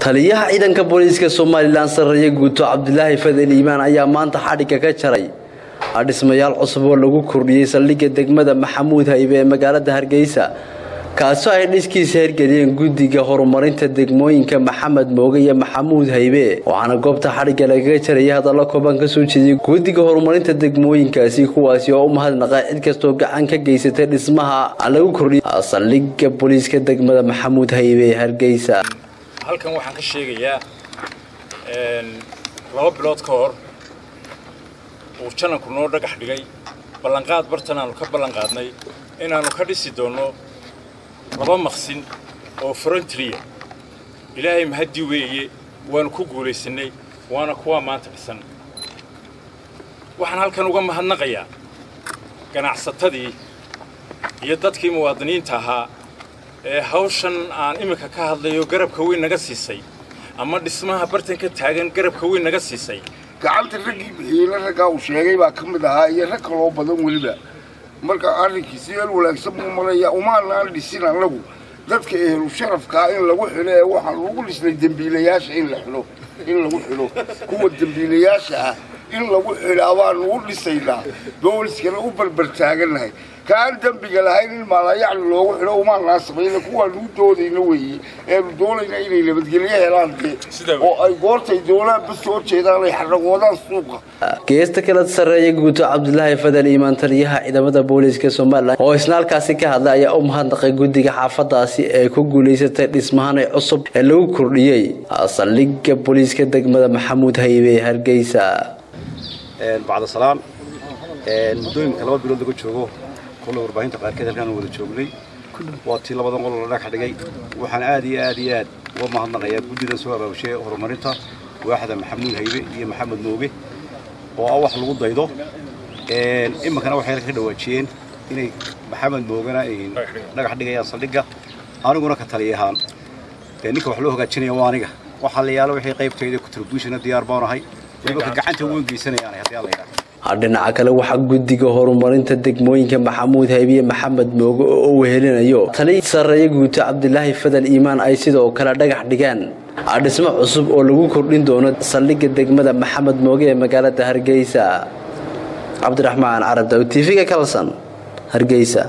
taliyaha ciidanka booliiska Soomaaliland Sarreeye Guuto Cabdilaahi Fadel Iimaan ayaa maanta xadhiga ka jaray dhismayaal cusub oo lagu kordhiyay saldhigga degmada Maxamuud Haybe ee magaalada Hargeysa kaasoo ay dhiskiisa hirgeliyeen guddiga horumarinta degmooyinka Maxamed Mooge iyo Maxamuud Haybe waxaana goobta xadhiga laga jaray hadallo kooban ka soo jeediyay guddiga horumarinta degmooyinkaasi kuwaasi oo u mahadnaqay cid kasta oo gacan ka geysatay dhismaha lagu kordhiyay saldhigga booliiska degmada Maxamuud Haybe ee Hargeysa. halkan waxaan ka sheegayaa laba bilood ka hor uu jananku noo dhagax dhigay ballanqaad bartan aanu ka ballanqaadnay inaanu ka dhisi doono laba maqsin oo frontliya ilaahay mahadii weeye waanu ku guulaysanay waana kuwa maanta dhisan waxaan halkan uga mahadnaqayaa ganacsatadii iyo dadkii muwaadiniinta ahaa hawshan aan imika ka hadlayo garabka weyn naga siisay ama dhismaha bartanka taagan garabka weyn naga siisay gacanta ragii bixiyay ragaa uu sheegay baa kamid ahaa iyo rag kale oo badan waliba marka arrinkiisa yar walaagsan uu maraya umaanaan dhisin anagu dadka ehlu sharafka in lagu xilo waxa lagu dhisnay dambiilayaasha in lagu xilo kuwa dambiilayaasha in lagu xilo waan ugu dhisayna booliskana u barbar taaganahay كان دنبي لهاي الملايين لو حلو ما الناس بين كوا لودودي نوي دولنا إلى اللي بتقوليه هلاندي أو أي قرطي دولا بس هو شيء ده يحرقونا السوق. كيست كلا سرية Guuto Cabdilaahi Fadel Iimaan taliyaha ciidamada booliiska Soomaaliland oo isnaalkaasi ka hadlaya oo mahadnaqay guddiga xaafadaasi ee ku guuleysatay dhismahan cusub ee lagu kordhiyay saldhigga booliiska degmada Maxamuud Haybe ee Hargeysa. bacda salaam mudooyinka laba bilood lagu joogo كل وربعين تقاركة كانوا وده شغلي واتي لبضن قول لك حدقي وحنا آدي وما هنغير بدي نسوي بوشيء هرمريتها واحد محمود هيبي هي محمد موجي وأول حلوة ضيضة إما كانوا حيل كده وشين إني محمد موجنا إن لك حدقي أصلقة أنا قلنا كتليهان لأنك وحلوه قتشني وانيجا وحلياله وحي قيب تيجي كتربوش الديار بارا هاي يبقى قعدت وين سنة يعني هذي الله يعني dhinaca kale waxa guddiga horumarinta degmooyinka Maxamuud Haybe iyo Maxamed Mooge oo wehelinayo taliyaha Sarreeye Guuto Cabdilaahi Fadel Iimaan ay sidoo kale dhagax dhigaan dhismo cusub oo lagu kordhin doono saldhigga degmada Maxamed Mooge ee magaalada Hargeysa. Cabdiraxmaan Carab TV-ga Kalsan Hargeysa.